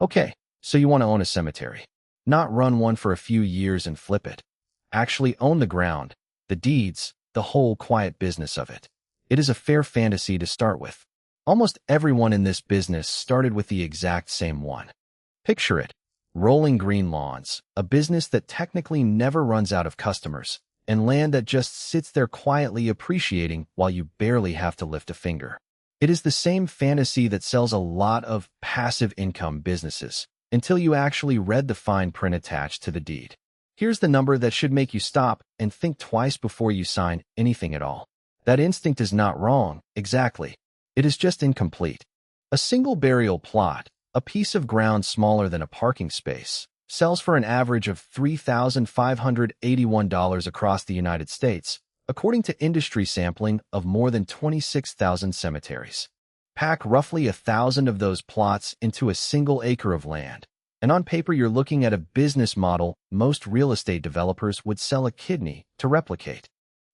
Okay, so you want to own a cemetery. Not run one for a few years and flip it. Actually own the ground, the deeds, the whole quiet business of it. It is a fair fantasy to start with. Almost everyone in this business started with the exact same one. Picture it. Rolling green lawns, a business that technically never runs out of customers, and land that just sits there quietly appreciating while you barely have to lift a finger. It is the same fantasy that sells a lot of passive income businesses, until you actually read the fine print attached to the deed. Here's the number that should make you stop and think twice before you sign anything at all. That instinct is not wrong, exactly. It is just incomplete. A single burial plot, a piece of ground smaller than a parking space, sells for an average of $3,581 across the United States, according to industry sampling of more than 26,000 cemeteries. Pack roughly 1,000 of those plots into a single acre of land, and on paper you're looking at a business model most real estate developers would sell a kidney to replicate.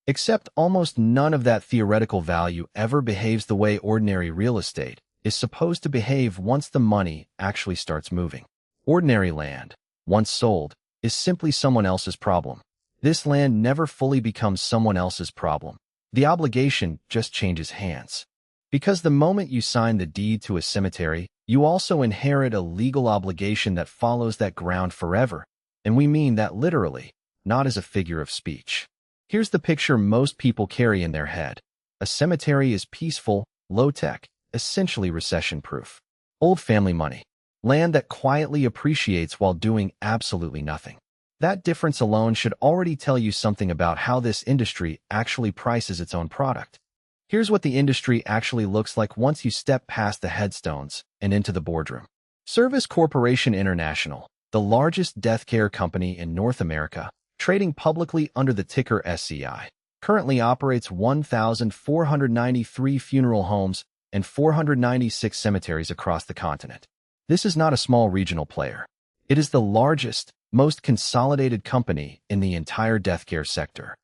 Except almost none of that theoretical value ever behaves the way ordinary real estate is supposed to behave once the money actually starts moving. Ordinary land, once sold, is simply someone else's problem. This land never fully becomes someone else's problem. The obligation just changes hands. Because the moment you sign the deed to a cemetery, you also inherit a legal obligation that follows that ground forever. And we mean that literally, not as a figure of speech. Here's the picture most people carry in their head. A cemetery is peaceful, low-tech, essentially recession-proof. Old family money. Land that quietly appreciates while doing absolutely nothing. That difference alone should already tell you something about how this industry actually prices its own product. Here's what the industry actually looks like once you step past the headstones and into the boardroom. Service Corporation International, the largest death care company in North America, trading publicly under the ticker SCI, currently operates 1,493 funeral homes and 496 cemeteries across the continent. This is not a small regional player. It is the largest, most consolidated company in the entire death care sector.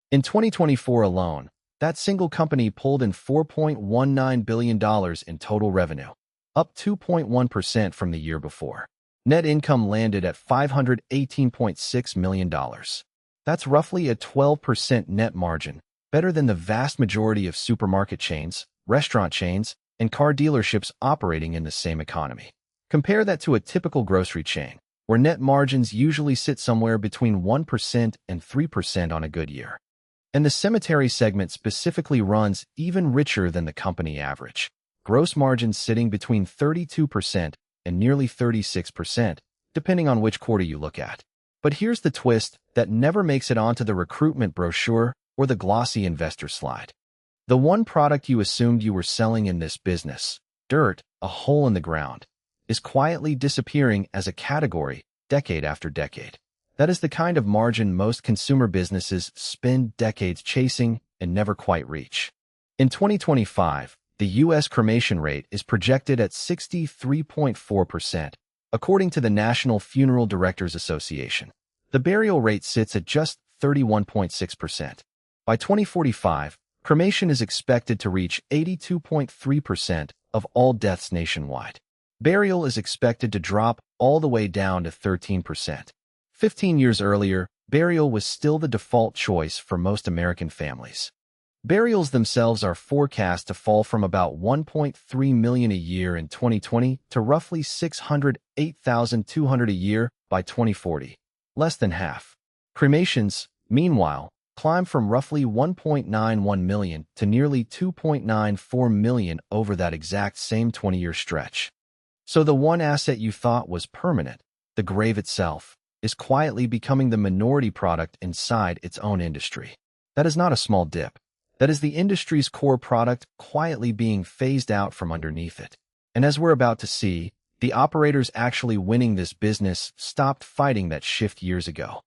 In 2024 alone, that single company pulled in $4.19 billion in total revenue, up 2.1% from the year before. Net income landed at $518.6 million. That's roughly a 12% net margin, better than the vast majority of supermarket chains, restaurant chains, and car dealerships operating in the same economy. Compare that to a typical grocery chain, where net margins usually sit somewhere between 1% and 3% on a good year. And the cemetery segment specifically runs even richer than the company average. Gross margins sitting between 32% and nearly 36%, depending on which quarter you look at. But here's the twist that never makes it onto the recruitment brochure or the glossy investor slide. The one product you assumed you were selling in this business, dirt, a hole in the ground, is quietly disappearing as a category decade after decade. That is the kind of margin most consumer businesses spend decades chasing and never quite reach. In 2025, the U.S. cremation rate is projected at 63.4%, according to the National Funeral Directors Association. The burial rate sits at just 31.6%. By 2045, cremation is expected to reach 82.3% of all deaths nationwide. Burial is expected to drop all the way down to 13%. 15 years earlier, burial was still the default choice for most American families. Burials themselves are forecast to fall from about 1.3 million a year in 2020 to roughly 608,200 a year by 2040, less than half. Cremations, meanwhile, climb from roughly 1.91 million to nearly 2.94 million over that exact same 20-year stretch. So the one asset you thought was permanent, the grave itself, is quietly becoming the minority product inside its own industry. That is not a small dip. That is the industry's core product quietly being phased out from underneath it. And as we're about to see, the operators actually winning this business stopped fighting that shift years ago.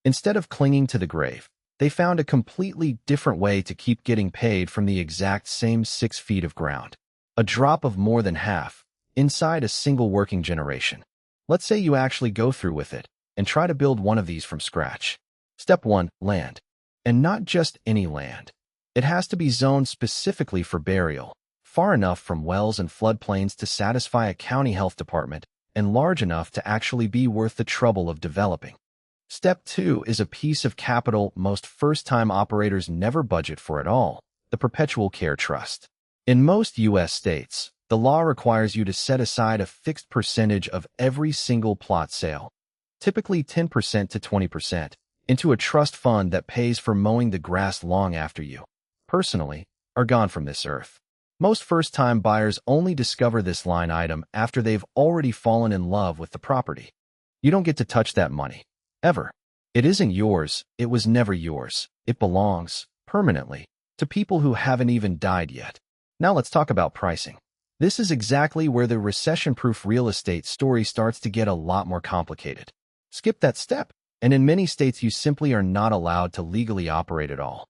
Instead of clinging to the grave, they found a completely different way to keep getting paid from the exact same 6 feet of ground. A drop of more than half, inside a single working generation. Let's say you actually go through with it and try to build one of these from scratch. Step 1, land. And not just any land. It has to be zoned specifically for burial, far enough from wells and floodplains to satisfy a county health department, and large enough to actually be worth the trouble of developing. Step 2 is a piece of capital most first-time operators never budget for at all: the perpetual care trust. In most U.S. states, the law requires you to set aside a fixed percentage of every single plot sale, typically 10% to 20%, into a trust fund that pays for mowing the grass long after you, personally, are gone from this earth. Most first-time buyers only discover this line item after they've already fallen in love with the property. You don't get to touch that money, ever. It isn't yours, it was never yours. It belongs, permanently, to people who haven't even died yet. Now let's talk about pricing. This is exactly where the recession-proof real estate story starts to get a lot more complicated. Skip that step, and in many states you simply are not allowed to legally operate at all.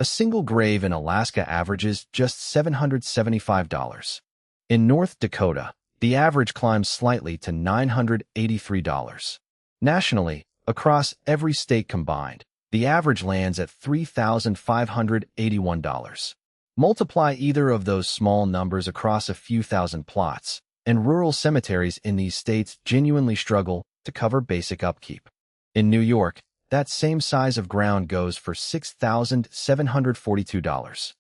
A single grave in Alaska averages just $775. In North Dakota, the average climbs slightly to $983. Nationally, across every state combined, the average lands at $3,581. Multiply either of those small numbers across a few thousand plots, and rural cemeteries in these states genuinely struggle to cover basic upkeep. In New York, that same size of ground goes for $6,742.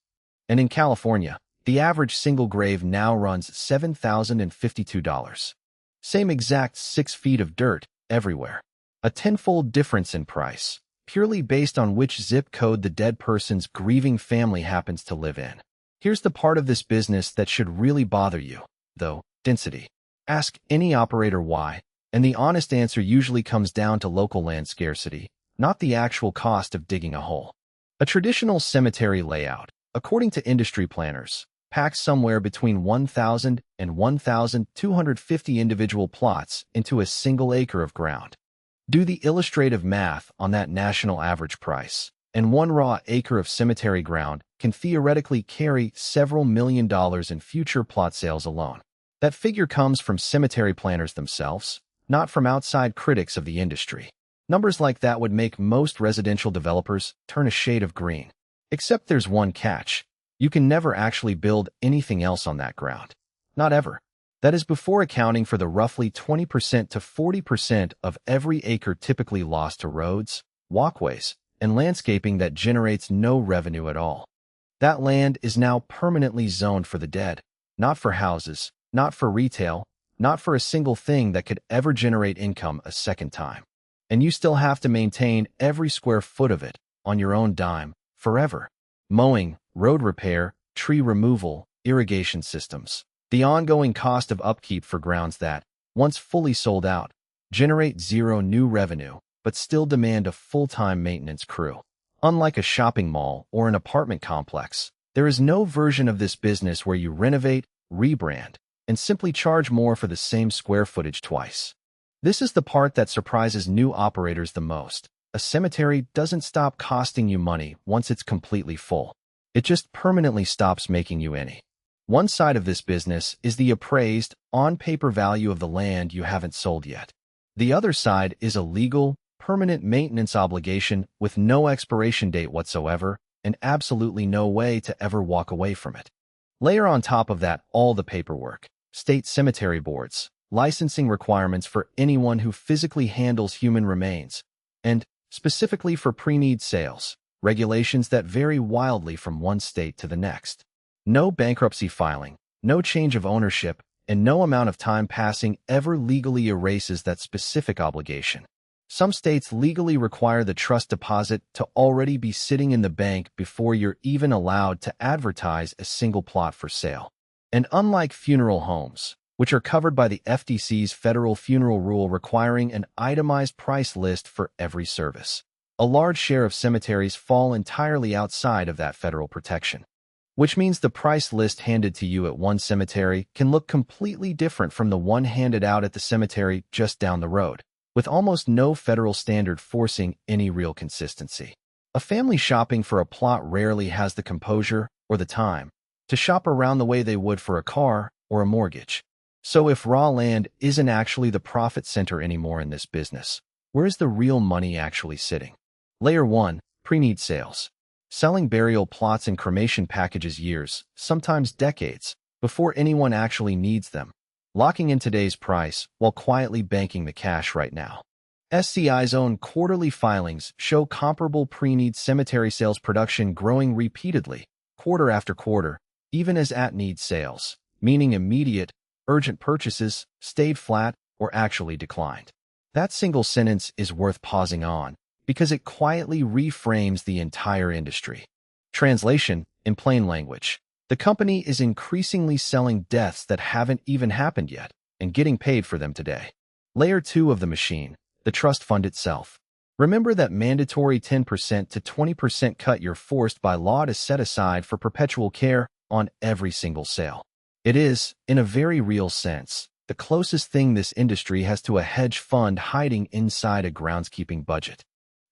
And in California, the average single grave now runs $7,052. Same exact 6 feet of dirt everywhere. A tenfold difference in price, purely based on which zip code the dead person's grieving family happens to live in. Here's the part of this business that should really bother you, though: density. Ask any operator why, and the honest answer usually comes down to local land scarcity, not the actual cost of digging a hole. A traditional cemetery layout, according to industry planners, packs somewhere between 1,000 and 1,250 individual plots into a single acre of ground. Do the illustrative math on that national average price, and one raw acre of cemetery ground can theoretically carry several $1 million in future plot sales alone. That figure comes from cemetery planners themselves, not from outside critics of the industry. Numbers like that would make most residential developers turn a shade of green. Except there's one catch: you can never actually build anything else on that ground. Not ever. That is before accounting for the roughly 20% to 40% of every acre typically lost to roads, walkways, and landscaping that generates no revenue at all. That land is now permanently zoned for the dead, not for houses, not for retail, not for a single thing that could ever generate income a second time. And you still have to maintain every square foot of it, on your own dime, forever. Mowing, road repair, tree removal, irrigation systems. The ongoing cost of upkeep for grounds that, once fully sold out, generate zero new revenue, but still demand a full-time maintenance crew. Unlike a shopping mall or an apartment complex, there is no version of this business where you renovate, rebrand, and simply charge more for the same square footage twice. This is the part that surprises new operators the most. A cemetery doesn't stop costing you money once it's completely full. It just permanently stops making you any. One side of this business is the appraised, on-paper value of the land you haven't sold yet. The other side is a legal, permanent maintenance obligation with no expiration date whatsoever and absolutely no way to ever walk away from it. Layer on top of that all the paperwork, state cemetery boards, licensing requirements for anyone who physically handles human remains, and, specifically for pre-need sales, regulations that vary wildly from one state to the next. No bankruptcy filing, no change of ownership, and no amount of time passing ever legally erases that specific obligation. Some states legally require the trust deposit to already be sitting in the bank before you're even allowed to advertise a single plot for sale. And unlike funeral homes, which are covered by the FTC's federal funeral rule requiring an itemized price list for every service, a large share of cemeteries fall entirely outside of that federal protection. Which means the price list handed to you at one cemetery can look completely different from the one handed out at the cemetery just down the road, with almost no federal standard forcing any real consistency. A family shopping for a plot rarely has the composure or the time to shop around the way they would for a car or a mortgage. So if raw land isn't actually the profit center anymore in this business, where is the real money actually sitting? Layer 1, pre-need sales. Selling burial plots and cremation packages years, sometimes decades, before anyone actually needs them. locking in today's price while quietly banking the cash right now. SCI's own quarterly filings show comparable pre-need cemetery sales production growing repeatedly, quarter after quarter, even as at-need sales, meaning immediate, urgent purchases, stayed flat or actually declined. That single sentence is worth pausing on because it quietly reframes the entire industry. Translation, in plain language, the company is increasingly selling deaths that haven't even happened yet and getting paid for them today. Layer 2 of the machine, the trust fund itself. Remember that mandatory 10% to 20% cut you're forced by law to set aside for perpetual care on every single sale. It is, in a very real sense, the closest thing this industry has to a hedge fund hiding inside a groundskeeping budget.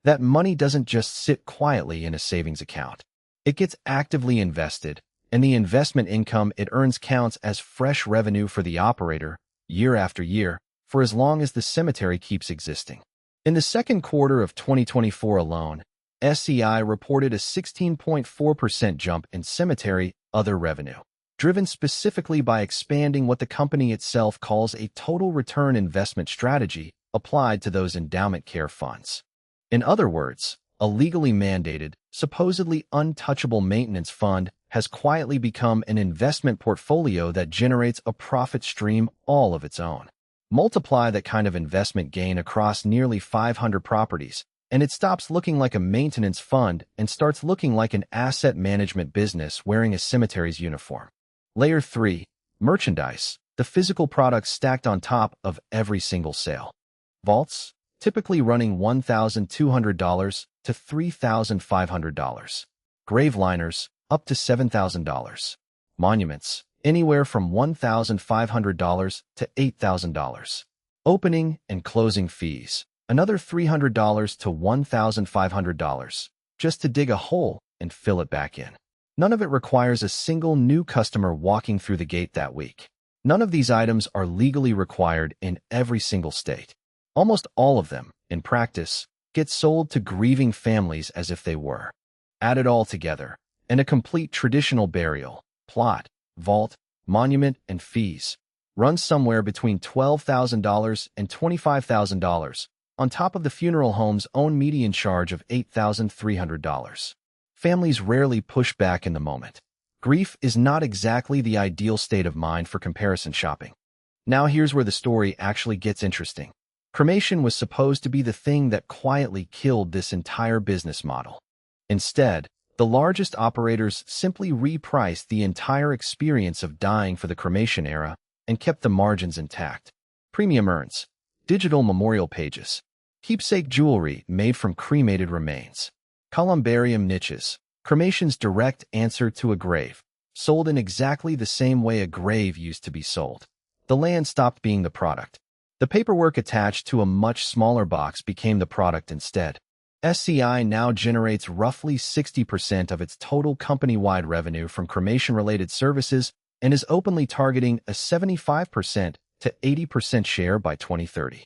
That money doesn't just sit quietly in a savings account. It gets actively invested, and the investment income it earns counts as fresh revenue for the operator, year after year, for as long as the cemetery keeps existing. In the second quarter of 2024 alone, SCI reported a 16.4% jump in cemetery other revenue, driven specifically by expanding what the company itself calls a total return investment strategy applied to those endowment care funds. In other words, a legally mandated, supposedly untouchable maintenance fund has quietly become an investment portfolio that generates a profit stream all of its own. Multiply that kind of investment gain across nearly 500 properties, and it stops looking like a maintenance fund and starts looking like an asset management business wearing a cemetery's uniform. Layer 3, merchandise, the physical products stacked on top of every single sale. Vaults, typically running $1,200 to $3,500. Grave liners, up to $7,000. Monuments, anywhere from $1,500 to $8,000. Opening and closing fees, another $300 to $1,500, just to dig a hole and fill it back in. None of it requires a single new customer walking through the gate that week. None of these items are legally required in every single state. Almost all of them, in practice, get sold to grieving families as if they were. Add it all together, and a complete traditional burial, plot, vault, monument, and fees runs somewhere between $12,000 and $25,000, on top of the funeral home's own median charge of $8,300. Families rarely push back in the moment. Grief is not exactly the ideal state of mind for comparison shopping. Now here's where the story actually gets interesting. Cremation was supposed to be the thing that quietly killed this entire business model. Instead, the largest operators simply repriced the entire experience of dying for the cremation era and kept the margins intact. Premium urns, digital memorial pages, keepsake jewelry made from cremated remains, columbarium niches, cremation's direct answer to a grave, sold in exactly the same way a grave used to be sold. The land stopped being the product. The paperwork attached to a much smaller box became the product instead. SCI now generates roughly 60% of its total company-wide revenue from cremation-related services and is openly targeting a 75% to 80% share by 2030.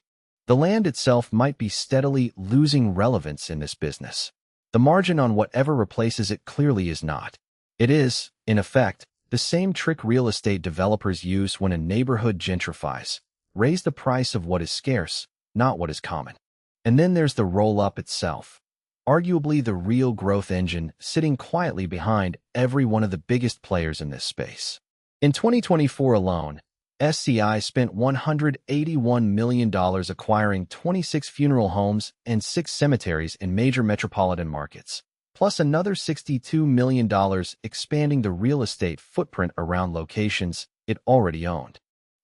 The land itself might be steadily losing relevance in this business. The margin on whatever replaces it clearly is not. It is, in effect, the same trick real estate developers use when a neighborhood gentrifies. Raise the price of what is scarce, not what is common. And then there's the roll-up itself, arguably the real growth engine sitting quietly behind every one of the biggest players in this space. In 2024 alone, SCI spent $181 million acquiring 26 funeral homes and 6 cemeteries in major metropolitan markets, plus another $62 million expanding the real estate footprint around locations it already owned.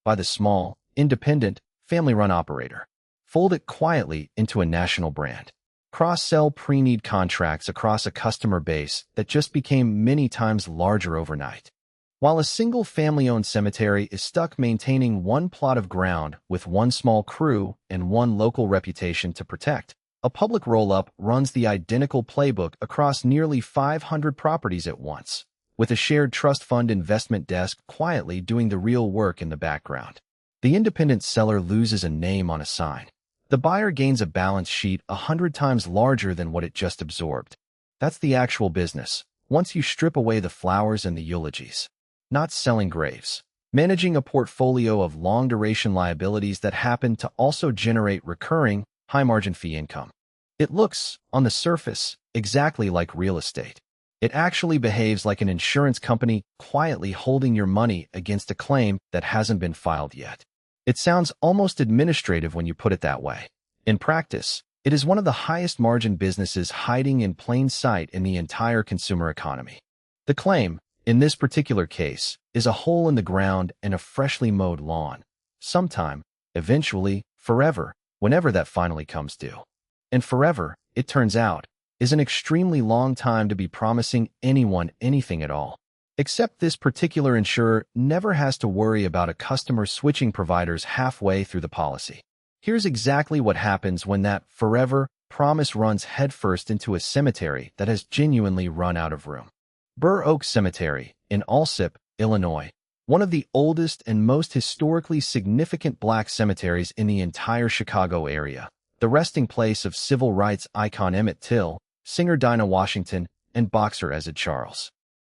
By the small, independent, family-run operator. Fold it quietly into a national brand. Cross-sell pre-need contracts across a customer base that just became many times larger overnight. While a single family-owned cemetery is stuck maintaining one plot of ground with one small crew and one local reputation to protect, a public roll-up runs the identical playbook across nearly 500 properties at once, with a shared trust fund investment desk quietly doing the real work in the background. The independent seller loses a name on a sign. The buyer gains a balance sheet 100 times larger than what it just absorbed. That's the actual business, once you strip away the flowers and the eulogies. Not selling graves. managing a portfolio of long-duration liabilities that happen to also generate recurring, high-margin fee income. It looks, on the surface, exactly like real estate. It actually behaves like an insurance company quietly holding your money against a claim that hasn't been filed yet. It sounds almost administrative when you put it that way. In practice, it is one of the highest margin businesses hiding in plain sight in the entire consumer economy. The claim, in this particular case, is a hole in the ground and a freshly mowed lawn. Sometime, eventually, forever, whenever that finally comes due. And forever, it turns out, is an extremely long time to be promising anyone anything at all. Except this particular insurer never has to worry about a customer switching providers halfway through the policy. Here's exactly what happens when that forever promise runs headfirst into a cemetery that has genuinely run out of room. Burr Oak Cemetery, in Allsip, Illinois, one of the oldest and most historically significant black cemeteries in the entire Chicago area, the resting place of civil rights icon Emmett Till, singer Dinah Washington, and boxer Ezra Charles.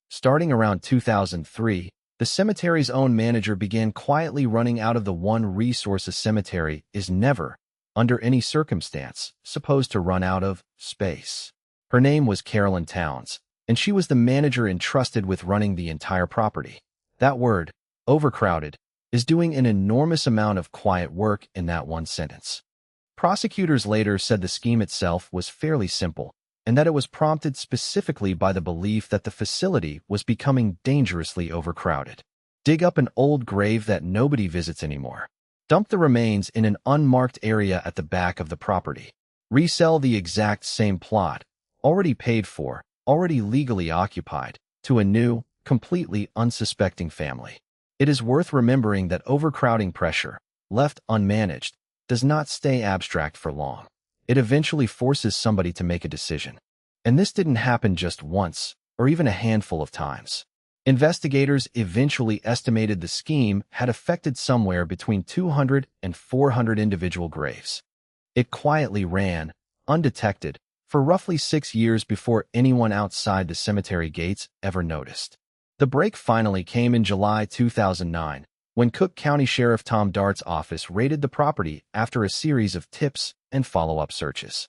Starting around 2003, the cemetery's own manager began quietly running out of the one resource a cemetery is never, under any circumstance, supposed to run out of: space. Her name was Carolyn Towns, and she was the manager entrusted with running the entire property. That word, overcrowded, is doing an enormous amount of quiet work in that one sentence. Prosecutors later said the scheme itself was fairly simple, and that it was prompted specifically by the belief that the facility was becoming dangerously overcrowded. Dig up an old grave that nobody visits anymore. Dump the remains in an unmarked area at the back of the property. Resell the exact same plot, already paid for, already legally occupied, to a new, completely unsuspecting family. It is worth remembering that overcrowding pressure, left unmanaged, does not stay abstract for long. It eventually forces somebody to make a decision. And this didn't happen just once, or even a handful of times. Investigators eventually estimated the scheme had affected somewhere between 200 and 400 individual graves. It quietly ran, undetected, for roughly 6 years before anyone outside the cemetery gates ever noticed. The break finally came in July 2009, when Cook County Sheriff Tom Dart's office raided the property after a series of tips and follow-up searches.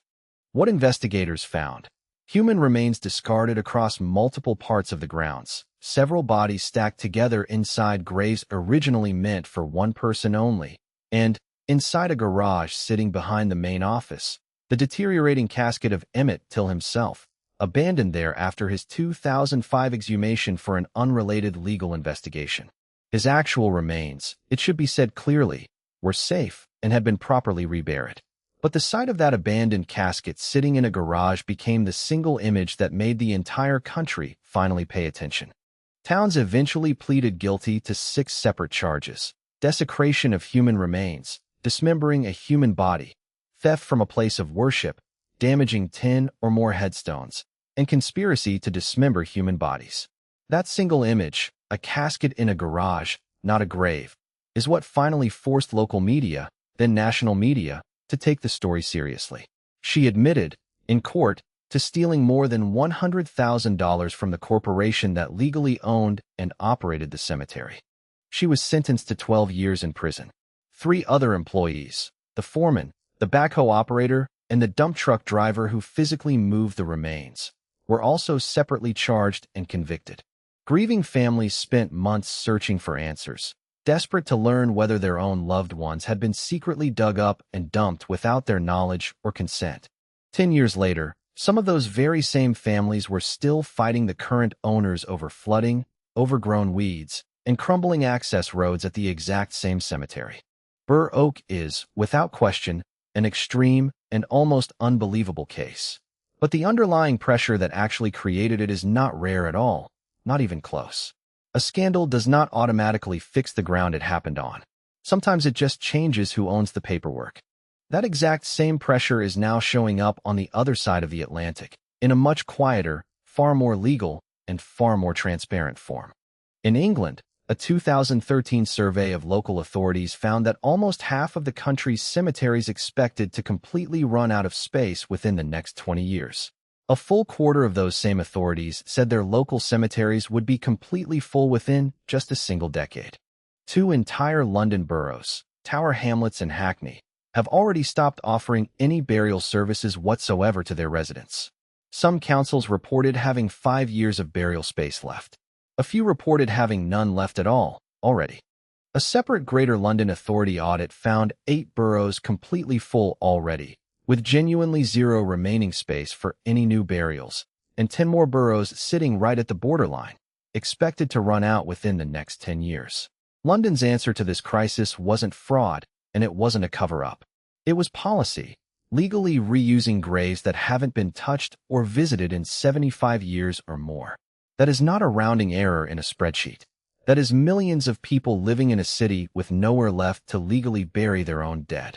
What investigators found: human remains discarded across multiple parts of the grounds, several bodies stacked together inside graves originally meant for one person only, and, inside a garage sitting behind the main office, the deteriorating casket of Emmett Till himself, abandoned there after his 2005 exhumation for an unrelated legal investigation. His actual remains, it should be said clearly, were safe and had been properly reburied. But the sight of that abandoned casket sitting in a garage became the single image that made the entire country finally pay attention. Towns eventually pleaded guilty to 6 separate charges: desecration of human remains, dismembering a human body, theft from a place of worship, damaging 10 or more headstones, and conspiracy to dismember human bodies. That single image, a casket in a garage, not a grave, is what finally forced local media, then national media, to take the story seriously. She admitted, in court, to stealing more than $100,000 from the corporation that legally owned and operated the cemetery. She was sentenced to 12 years in prison. 3 other employees, the foreman, the backhoe operator, and the dump truck driver who physically moved the remains, were also separately charged and convicted. Grieving families spent months searching for answers, desperate to learn whether their own loved ones had been secretly dug up and dumped without their knowledge or consent. 10 years later, some of those very same families were still fighting the current owners over flooding, overgrown weeds, and crumbling access roads at the exact same cemetery. Burr Oak is, without question, an extreme and almost unbelievable case. But the underlying pressure that actually created it is not rare at all, not even close. A scandal does not automatically fix the ground it happened on. Sometimes it just changes who owns the paperwork. That exact same pressure is now showing up on the other side of the Atlantic, in a much quieter, far more legal, and far more transparent form. In England, a 2013 survey of local authorities found that almost half of the country's cemeteries expected to completely run out of space within the next 20 years. A full quarter of those same authorities said their local cemeteries would be completely full within just a single decade. Two entire London boroughs, Tower Hamlets and Hackney, have already stopped offering any burial services whatsoever to their residents. Some councils reported having 5 years of burial space left. A few reported having none left at all, already. A separate Greater London Authority audit found 8 boroughs completely full already, with genuinely zero remaining space for any new burials, and 10 more boroughs sitting right at the borderline, expected to run out within the next 10 years. London's answer to this crisis wasn't fraud, and it wasn't a cover-up. It was policy, legally reusing graves that haven't been touched or visited in 75 years or more. That is not a rounding error in a spreadsheet. That is millions of people living in a city with nowhere left to legally bury their own dead.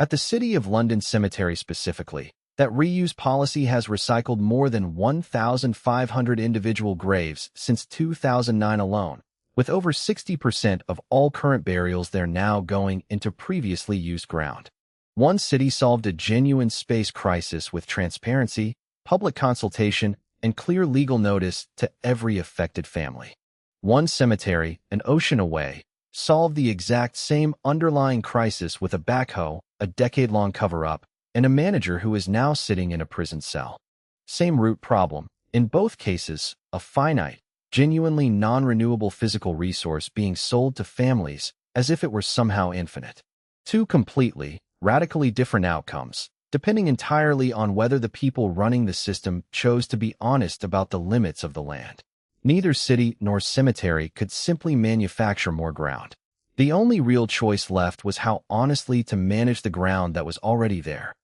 At the City of London Cemetery specifically, that reuse policy has recycled more than 1,500 individual graves since 2009 alone, with over 60% of all current burials there now going into previously used ground. One city solved a genuine space crisis with transparency, public consultation, and clear legal notice to every affected family. One cemetery, an ocean away, solved the exact same underlying crisis with a backhoe, a decade-long cover-up, and a manager who is now sitting in a prison cell. Same root problem. In both cases, a finite, genuinely non-renewable physical resource being sold to families as if it were somehow infinite. Two completely, radically different outcomes, depending entirely on whether the people running the system chose to be honest about the limits of the land. Neither city nor cemetery could simply manufacture more ground. The only real choice left was how honestly to manage the ground that was already there.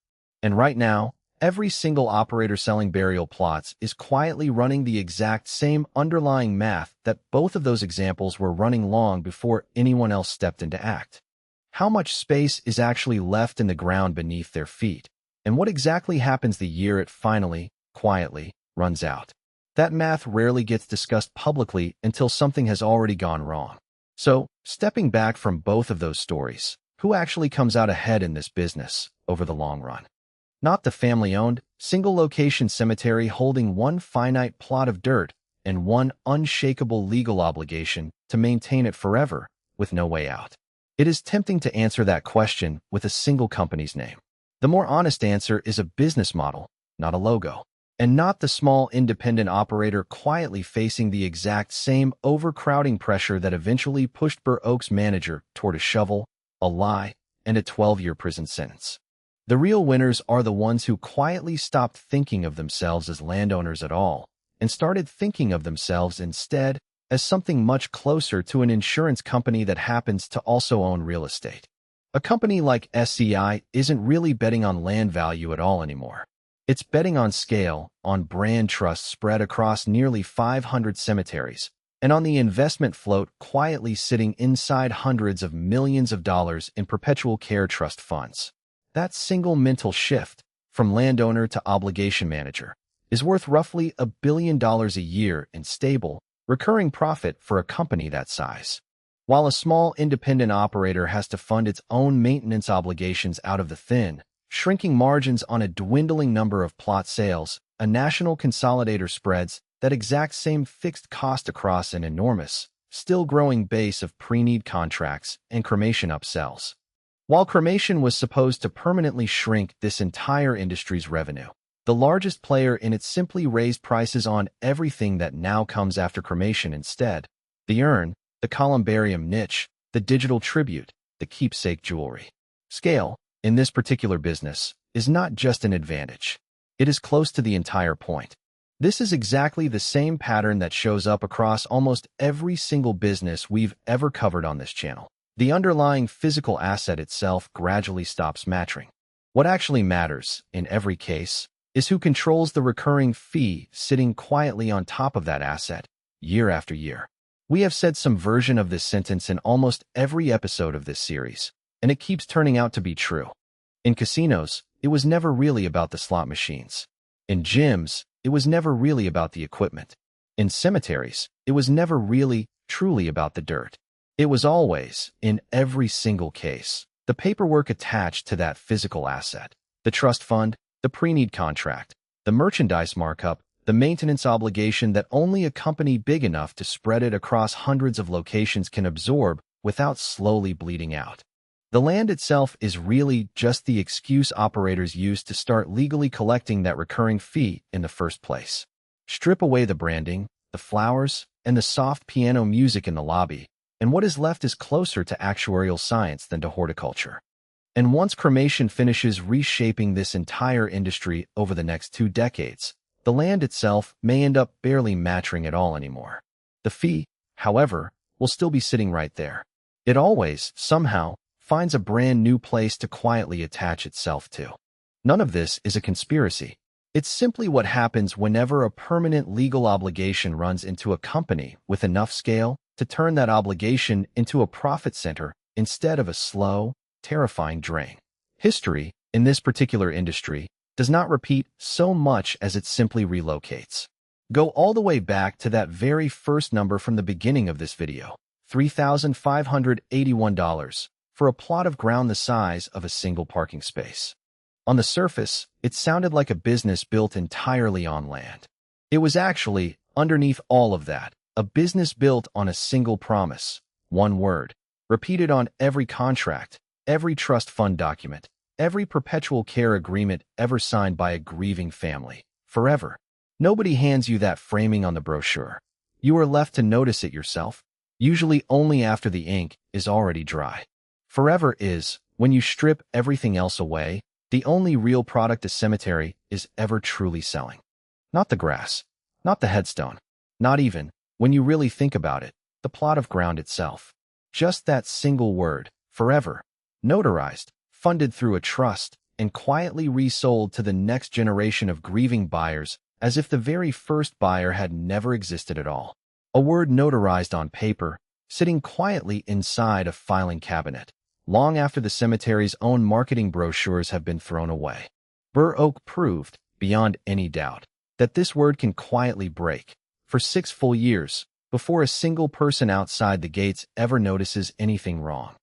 And right now, every single operator selling burial plots is quietly running the exact same underlying math that both of those examples were running long before anyone else stepped into act. How much space is actually left in the ground beneath their feet? And what exactly happens the year it finally, quietly, runs out? That math rarely gets discussed publicly until something has already gone wrong. So, stepping back from both of those stories, who actually comes out ahead in this business over the long run? Not the family-owned, single-location cemetery holding one finite plot of dirt and one unshakable legal obligation to maintain it forever with no way out. It is tempting to answer that question with a single company's name. The more honest answer is a business model, not a logo, and not the small independent operator quietly facing the exact same overcrowding pressure that eventually pushed Burr Oak's manager toward a shovel, a lie, and a 12-year prison sentence. The real winners are the ones who quietly stopped thinking of themselves as landowners at all and started thinking of themselves instead as something much closer to an insurance company that happens to also own real estate. A company like SCI isn't really betting on land value at all anymore. It's betting on scale, on brand trust spread across nearly 500 cemeteries, and on the investment float quietly sitting inside hundreds of millions of dollars in perpetual care trust funds. That single mental shift, from landowner to obligation manager, is worth roughly $1 billion a year in stable, recurring profit for a company that size. While a small independent operator has to fund its own maintenance obligations out of the thin, shrinking margins on a dwindling number of plot sales, a national consolidator spreads that exact same fixed cost across an enormous, still growing base of pre-need contracts and cremation upsells. While cremation was supposed to permanently shrink this entire industry's revenue, the largest player in it simply raised prices on everything that now comes after cremation instead: the urn, the columbarium niche, the digital tribute, the keepsake jewelry. Scale, in this particular business, is not just an advantage. It is close to the entire point. This is exactly the same pattern that shows up across almost every single business we've ever covered on this channel. The underlying physical asset itself gradually stops mattering. What actually matters, in every case, is who controls the recurring fee sitting quietly on top of that asset, year after year. We have said some version of this sentence in almost every episode of this series, and it keeps turning out to be true. In casinos, it was never really about the slot machines. In gyms, it was never really about the equipment. In cemeteries, it was never really, truly about the dirt. It was always, in every single case, the paperwork attached to that physical asset, the trust fund, the pre-need contract, the merchandise markup, the maintenance obligation that only a company big enough to spread it across hundreds of locations can absorb without slowly bleeding out. The land itself is really just the excuse operators use to start legally collecting that recurring fee in the first place. Strip away the branding, the flowers, and the soft piano music in the lobby, and what is left is closer to actuarial science than to horticulture. And once cremation finishes reshaping this entire industry over the next 2 decades, the land itself may end up barely matching it all anymore. The fee, however, will still be sitting right there. It always, somehow, finds a brand new place to quietly attach itself to. None of this is a conspiracy. It's simply what happens whenever a permanent legal obligation runs into a company with enough scale to turn that obligation into a profit center instead of a slow, terrifying drain. History, in this particular industry, does not repeat so much as it simply relocates. Go all the way back to that very first number from the beginning of this video, $3,581, for a plot of ground the size of a single parking space. On the surface, it sounded like a business built entirely on land. It was actually, underneath all of that, a business built on a single promise, one word, repeated on every contract, every trust fund document, every perpetual care agreement ever signed by a grieving family, forever. Nobody hands you that framing on the brochure. You are left to notice it yourself, usually only after the ink is already dry. Forever is, when you strip everything else away, the only real product a cemetery is ever truly selling. Not the grass, not the headstone, not even, when you really think about it, the plot of ground itself. Just that single word, forever, notarized, funded through a trust, and quietly resold to the next generation of grieving buyers as if the very first buyer had never existed at all. A word notarized on paper, sitting quietly inside a filing cabinet, long after the cemetery's own marketing brochures have been thrown away. Burr Oak proved, beyond any doubt, that this word can quietly break, for 6 full years, before a single person outside the gates ever notices anything wrong.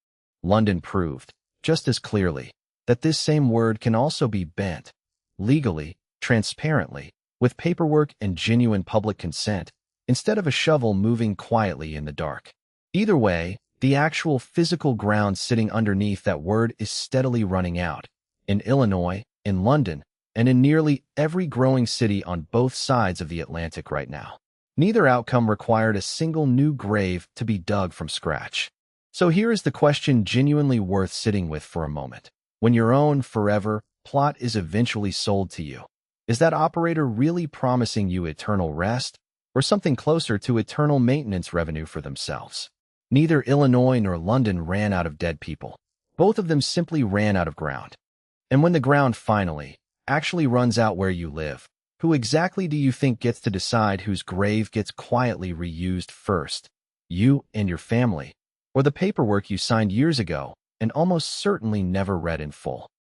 London proved, just as clearly, that this same word can also be bent, legally, transparently, with paperwork and genuine public consent, instead of a shovel moving quietly in the dark. Either way, the actual physical ground sitting underneath that word is steadily running out, in Illinois, in London, and in nearly every growing city on both sides of the Atlantic right now. Neither outcome required a single new grave to be dug from scratch. So here is the question genuinely worth sitting with for a moment. When your own forever plot is eventually sold to you, is that operator really promising you eternal rest, or something closer to eternal maintenance revenue for themselves? Neither Illinois nor London ran out of dead people. Both of them simply ran out of ground. And when the ground finally, actually runs out where you live, who exactly do you think gets to decide whose grave gets quietly reused first? You and your family, or the paperwork you signed years ago and almost certainly never read in full?